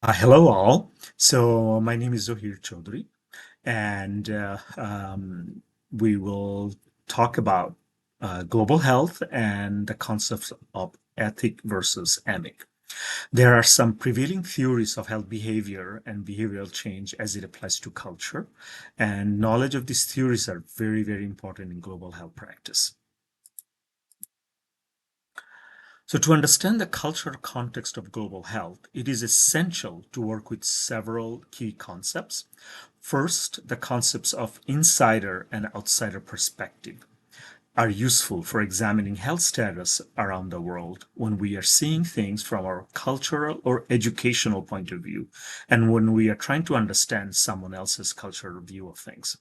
Hello, all. So, my name is Zohir Chaudhary, and we will talk about global health and the concepts of ethic versus emic. There are some prevailing theories of health behavior and behavioral change as it applies to culture, and knowledge of these theories are very, very important in global health practice. So, to understand the cultural context of global health, it is essential to work with several key concepts. First, the concepts of insider and outsider perspective are useful for examining health status around the world when we are seeing things from our cultural or educational point of view, and when we are trying to understand someone else's cultural view of things.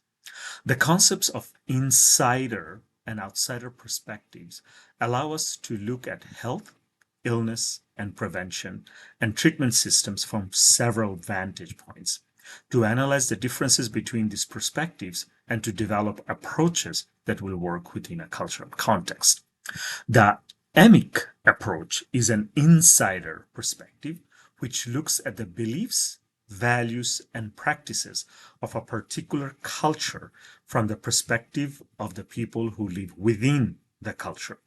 The concepts of insider and outsider perspectives allow us to look at health, illness, and prevention and treatment systems from several vantage points, to analyze the differences between these perspectives and to develop approaches that will work within a cultural context. The Emic approach is an insider perspective which looks at the beliefs, values, and practices of a particular culture from the perspective of the people who live within the culture.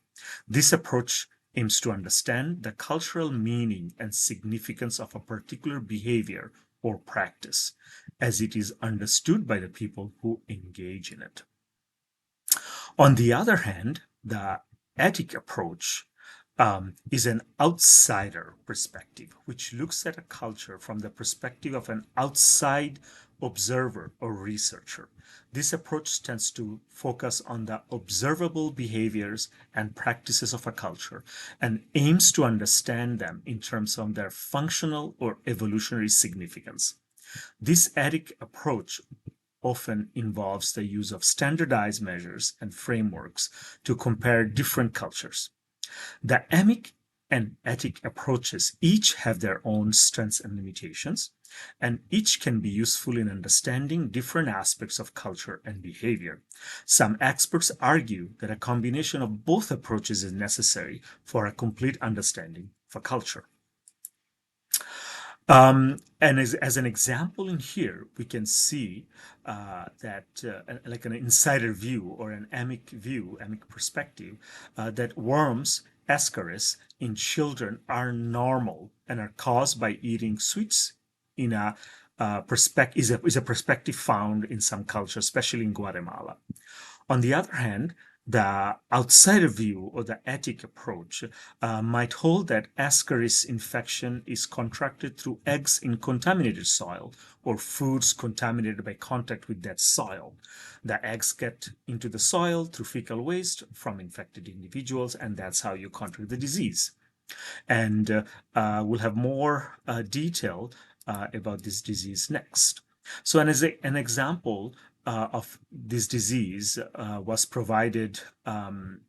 This approach aims to understand the cultural meaning and significance of a particular behavior or practice as it is understood by the people who engage in it. On the other hand, the Etic approach is an outsider perspective, which looks at a culture from the perspective of an outside observer or researcher. This approach tends to focus on the observable behaviors and practices of a culture and aims to understand them in terms of their functional or evolutionary significance. This Etic approach often involves the use of standardized measures and frameworks to compare different cultures. The emic and etic approaches each have their own strengths and limitations, and each can be useful in understanding different aspects of culture and behavior. Some experts argue that a combination of both approaches is necessary for a complete understanding of a culture. And as an example in here, we can see that like an insider view or an emic view, emic perspective, that worms, ascaris, in children are normal and are caused by eating sweets in a is a perspective found in some cultures, especially in Guatemala. On the other hand, the outsider view or the etic approach might hold that ascaris infection is contracted through eggs in contaminated soil or foods contaminated by contact with that soil. The eggs get into the soil through fecal waste from infected individuals, and that's how you contract the disease. And we'll have more detail about this disease next. So, and as an example of this disease was provided in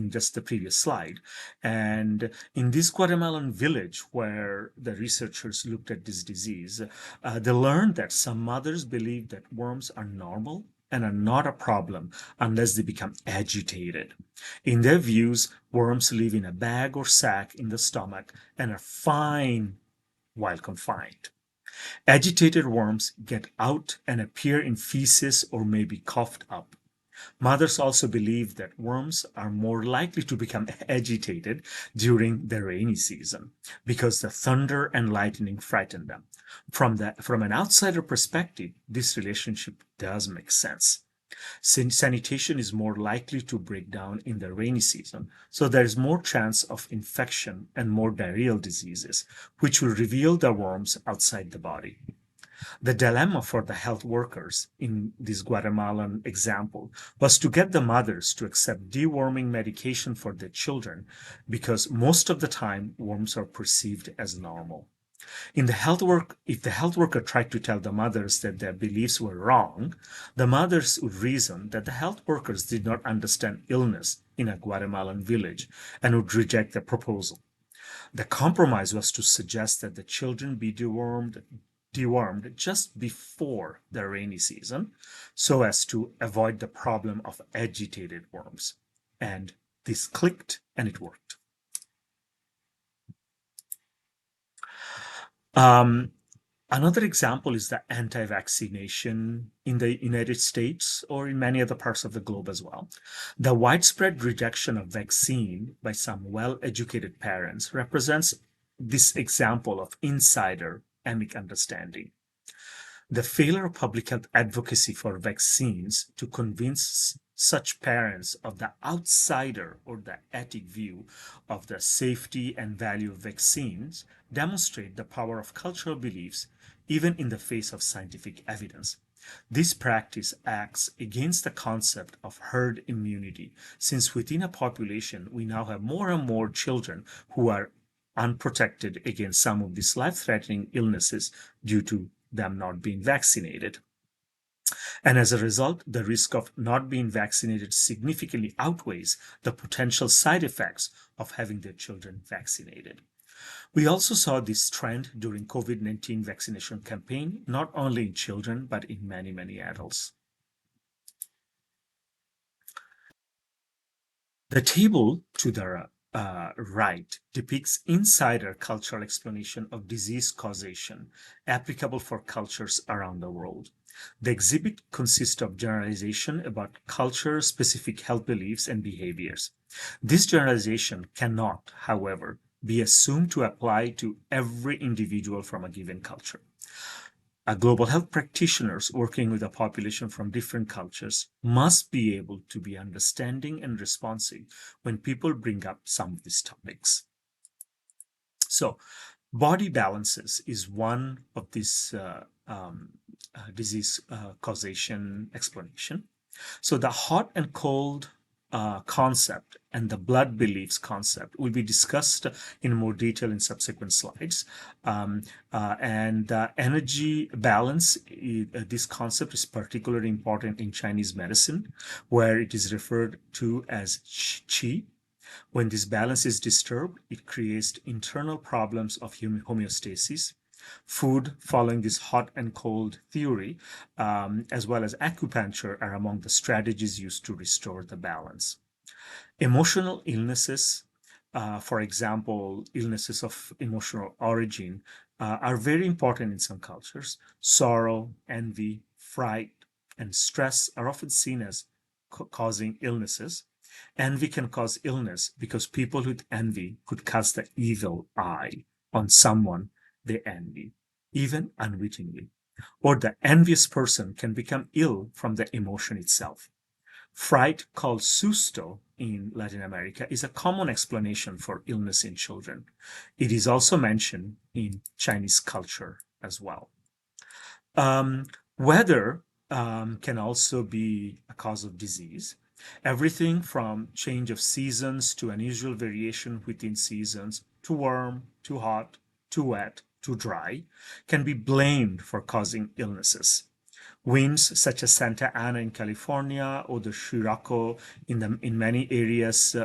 just the previous slide. And in this Guatemalan village where the researchers looked at this disease, they learned that some mothers believe that worms are normal and are not a problem unless they become agitated. In their views, worms live in a bag or sac in the stomach and are fine while confined. Agitated worms get out and appear in feces or may be coughed up. Mothers also believe that worms are more likely to become agitated during the rainy season because the thunder and lightning frighten them. From an outsider perspective, this relationship does make sense. Sanitation is more likely to break down in the rainy season, so there is more chance of infection and more diarrheal diseases, which will reveal the worms outside the body. The dilemma for the health workers in this Guatemalan example was to get the mothers to accept deworming medication for their children because most of the time worms are perceived as normal. If the health worker tried to tell the mothers that their beliefs were wrong, the mothers would reason that the health workers did not understand illness in a Guatemalan village and would reject the proposal. The compromise was to suggest that the children be dewormed just before the rainy season so as to avoid the problem of agitated worms. And this clicked and it worked. Um, Another example is the anti-vaccination in the United States or in many other parts of the globe as well. The widespread rejection of vaccine by some well-educated parents represents this example of insider emic understanding. The failure of public health advocacy for vaccines to convince such parents of the outsider or the etic view of the safety and value of vaccines demonstrate the power of cultural beliefs even in the face of scientific evidence. This practice acts against the concept of herd immunity, since within a population we now have more and more children who are unprotected against some of these life-threatening illnesses due to them not being vaccinated. And as a result, the risk of not being vaccinated significantly outweighs the potential side effects of having their children vaccinated. We also saw this trend during COVID-19 vaccination campaign, not only in children, but in many, many adults. The table to the right depicts insider cultural explanation of disease causation applicable for cultures around the world. The exhibit consists of generalization about culture-specific health beliefs and behaviors. This generalization cannot, however, be assumed to apply to every individual from a given culture. Global health practitioners working with a population from different cultures must be able to be understanding and responsive when people bring up some of these topics. So, body balances is one of these disease causation explanation. So the hot and cold concept and the blood beliefs concept will be discussed in more detail in subsequent slides. And energy balance, this concept is particularly important in Chinese medicine, where it is referred to as qi. When this balance is disturbed, it creates internal problems of homeostasis. Food, following this hot and cold theory, as well as acupuncture, are among the strategies used to restore the balance. Emotional illnesses, for example, illnesses of emotional origin, are very important in some cultures. Sorrow, envy, fright, and stress are often seen as causing illnesses. Envy can cause illness because people with envy could cast the evil eye on someone they envy, even unwittingly. Or the envious person can become ill from the emotion itself. Fright, called susto in Latin America, is a common explanation for illness in children. It is also mentioned in Chinese culture as well. Um, Weather can also be a cause of disease. Everything from change of seasons to unusual variation within seasons, too warm, too hot, too wet, too dry, can be blamed for causing illnesses. Winds such as Santa Ana in California or the Scirocco in many areas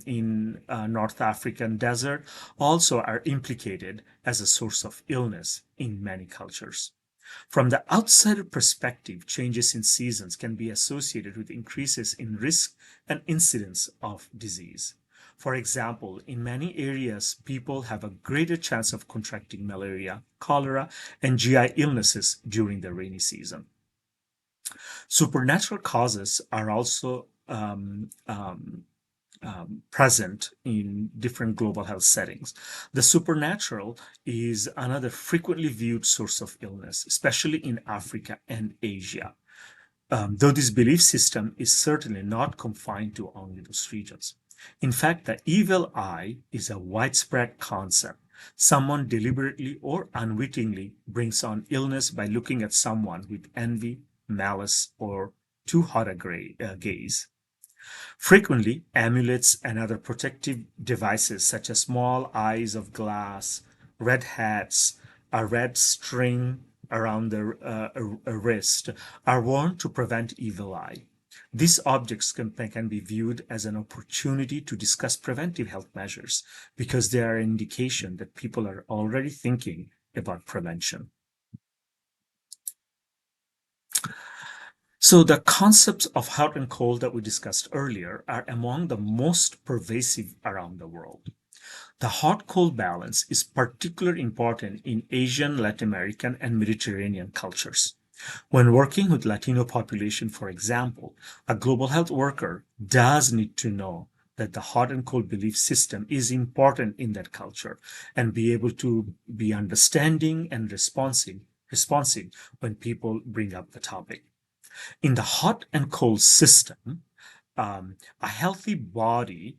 in North African desert also are implicated as a source of illness in many cultures. From the outsider perspective, changes in seasons can be associated with increases in risk and incidence of disease. For example, in many areas, people have a greater chance of contracting malaria, cholera, and GI illnesses during the rainy season. Supernatural causes are also present in different global health settings. The supernatural is another frequently viewed source of illness, especially in Africa and Asia. Though this belief system is certainly not confined to only those regions. In fact, the evil eye is a widespread concept. Someone deliberately or unwittingly brings on illness by looking at someone with envy, malice, or too hot a gaze. Frequently, amulets and other protective devices, such as small eyes of glass, red hats, a red string around the wrist, are worn to prevent evil eye. These objects can be viewed as an opportunity to discuss preventive health measures because they are an indication that people are already thinking about prevention. So the concepts of hot and cold that we discussed earlier are among the most pervasive around the world. The hot-cold balance is particularly important in Asian, Latin American, and Mediterranean cultures. When working with Latino population, for example, a global health worker does need to know that the hot and cold belief system is important in that culture and be able to be understanding and responsive when people bring up the topic. In the hot and cold system, a healthy body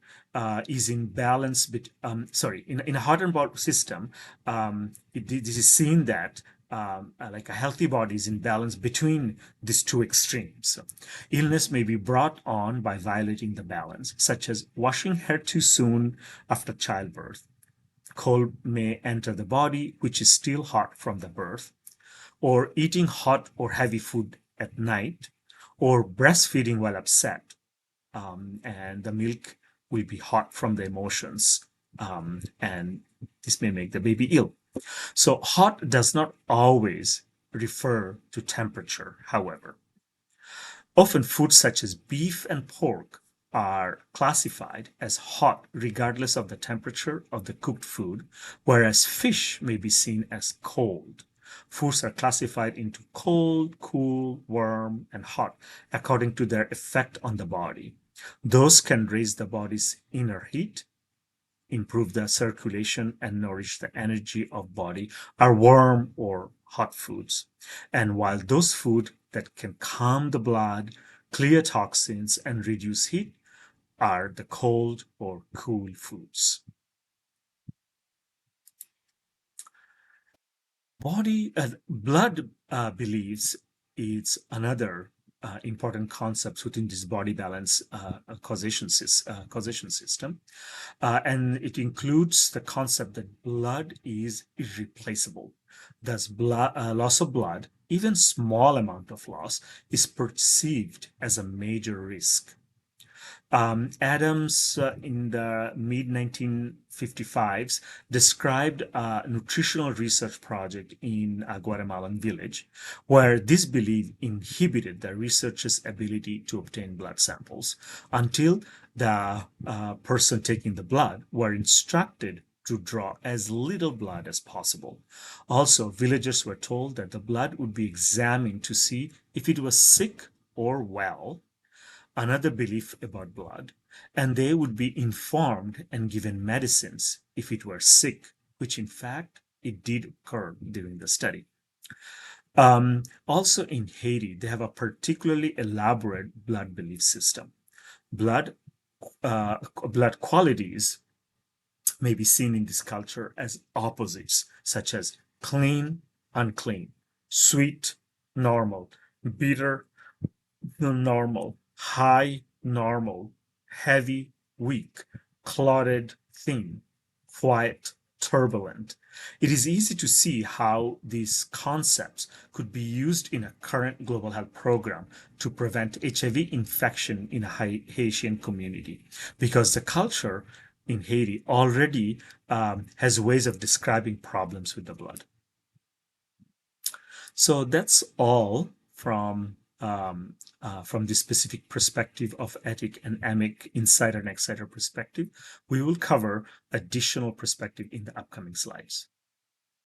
is in balance. In a hot and cold system, this is seen that like a healthy body is in balance between these two extremes. Illness may be brought on by violating the balance, such as washing hair too soon after childbirth. Cold may enter the body, which is still hot from the birth, or eating hot or heavy food at night, or breastfeeding while upset, and the milk will be hot from the emotions, and this may make the baby ill. So hot does not always refer to temperature, however. Often foods such as beef and pork are classified as hot regardless of the temperature of the cooked food, whereas fish may be seen as cold. Foods are classified into cold, cool, warm, and hot according to their effect on the body. Those can raise the body's inner heat, improve the circulation, and nourish the energy of body are warm or hot foods. And while those food that can calm the blood, clear toxins, and reduce heat are the cold or cool foods. Body blood beliefs is another important concept within this body balance causation system. And it includes the concept that blood is irreplaceable. Thus, loss of blood, even small amount of loss, is perceived as a major risk. Adams, in the mid 1955s, described a nutritional research project in a Guatemalan village where this belief inhibited the researcher's ability to obtain blood samples until the person taking the blood were instructed to draw as little blood as possible. Also, villagers were told that the blood would be examined to see if it was sick or well, another belief about blood, and they would be informed and given medicines if it were sick, which in fact it did occur during the study. Also in Haiti, they have a particularly elaborate blood belief system. Blood, blood qualities may be seen in this culture as opposites, such as clean, unclean, sweet, normal, bitter, normal, high, normal, heavy, weak, clotted, thin, quiet, turbulent. It is easy to see how these concepts could be used in a current global health program to prevent HIV infection in a Haitian community, because the culture in Haiti already has ways of describing problems with the blood. So that's all from the specific perspective of Etic and Emic insider and exciter perspective. We will cover additional perspective in the upcoming slides.